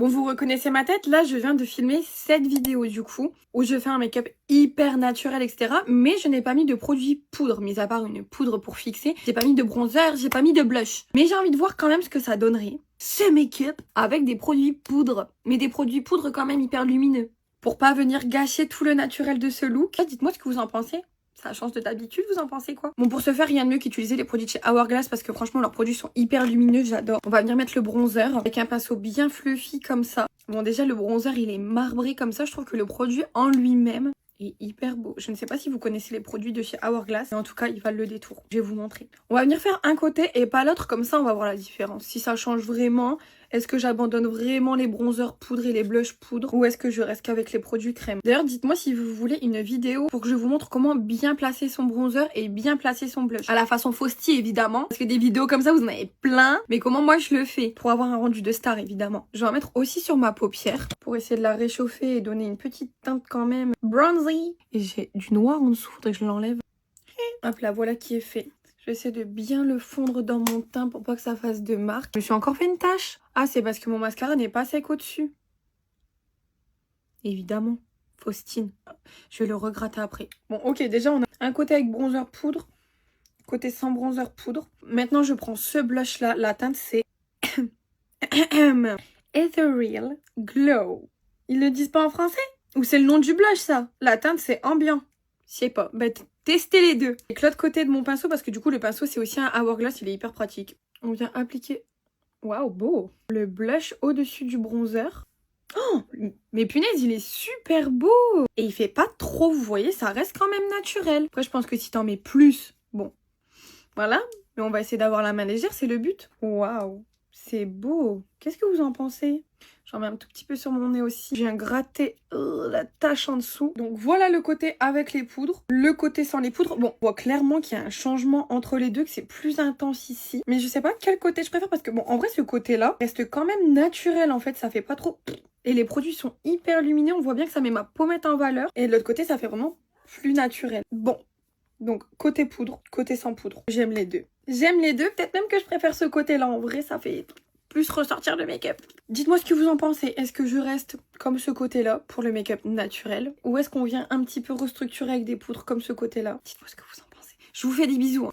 Bon, vous reconnaissez ma tête, là je viens de filmer cette vidéo du coup, où je fais un make-up hyper naturel, etc. Mais je n'ai pas mis de produit poudre, mis à part une poudre pour fixer. J'ai pas mis de bronzer, j'ai pas mis de blush. Mais j'ai envie de voir quand même ce que ça donnerait, ce make-up, avec des produits poudre. Mais des produits poudre quand même hyper lumineux. Pour pas venir gâcher tout le naturel de ce look. Dites-moi ce que vous en pensez. Ça change de d'habitude, vous en pensez quoi? Bon, pour ce faire, rien de mieux qu'utiliser les produits de chez Hourglass parce que franchement, leurs produits sont hyper lumineux, j'adore. On va venir mettre le bronzer avec un pinceau bien fluffy comme ça. Bon, déjà, le bronzer, il est marbré comme ça. Je trouve que le produit en lui-même est hyper beau. Je ne sais pas si vous connaissez les produits de chez Hourglass, mais en tout cas, il valent le détour. Je vais vous montrer. On va venir faire un côté et pas l'autre, comme ça, on va voir la différence. Si ça change vraiment, est-ce que j'abandonne vraiment les bronzers poudre et les blushs poudre ou est-ce que je reste qu'avec les produits crème? D'ailleurs, dites-moi si vous voulez une vidéo pour que je vous montre comment bien placer son bronzer et bien placer son blush. À la façon Fausti, évidemment, parce que des vidéos comme ça, vous en avez plein. Mais comment moi je le fais pour avoir un rendu de star, évidemment. Je vais en mettre aussi sur ma paupière pour essayer de la réchauffer et donner une petite teinte quand même bronzy. Et j'ai du noir en dessous, faudrait que je l'enlève. Hop là, voilà qui est fait. Je vais essayer de bien le fondre dans mon teint pour pas que ça fasse de marque. Je me suis encore fait une tache. Ah, c'est parce que mon mascara n'est pas sec au-dessus. Évidemment. Faustine. Je vais le regratter après. Bon, ok, déjà on a un côté avec bronzer poudre. Côté sans bronzer poudre. Maintenant, je prends ce blush-là. La teinte, c'est Ethereal Glow. Ils le disent pas en français? Ou c'est le nom du blush, ça? La teinte, c'est ambiant. Je sais pas. Bah, testez les deux. Avec l'autre côté de mon pinceau, parce que du coup, le pinceau, c'est aussi un Hourglass. Il est hyper pratique. On vient appliquer... Waouh, beau. Le blush au-dessus du bronzer. Oh, mais punaise, il est super beau. Et il fait pas trop, vous voyez, ça reste quand même naturel. Après, je pense que si t'en mets plus, bon, voilà. Mais on va essayer d'avoir la main légère, c'est le but. Waouh, c'est beau. Qu'est-ce que vous en pensez? J'en mets un tout petit peu sur mon nez aussi. Je viens gratter la tache en dessous. Donc voilà le côté avec les poudres. Le côté sans les poudres. Bon, on voit clairement qu'il y a un changement entre les deux, que c'est plus intense ici. Mais je sais pas quel côté je préfère parce que bon, en vrai, ce côté-là reste quand même naturel en fait. Ça fait pas trop... Et les produits sont hyper lumineux. On voit bien que ça met ma pommette en valeur. Et de l'autre côté, ça fait vraiment plus naturel. Bon, donc côté poudre, côté sans poudre. J'aime les deux. J'aime les deux. Peut-être même que je préfère ce côté-là. En vrai, ça fait... plus ressortir le make-up. Dites-moi ce que vous en pensez. Est-ce que je reste comme ce côté-là pour le make-up naturel? Ou est-ce qu'on vient un petit peu restructurer avec des poudres comme ce côté-là? Dites-moi ce que vous en pensez. Je vous fais des bisous.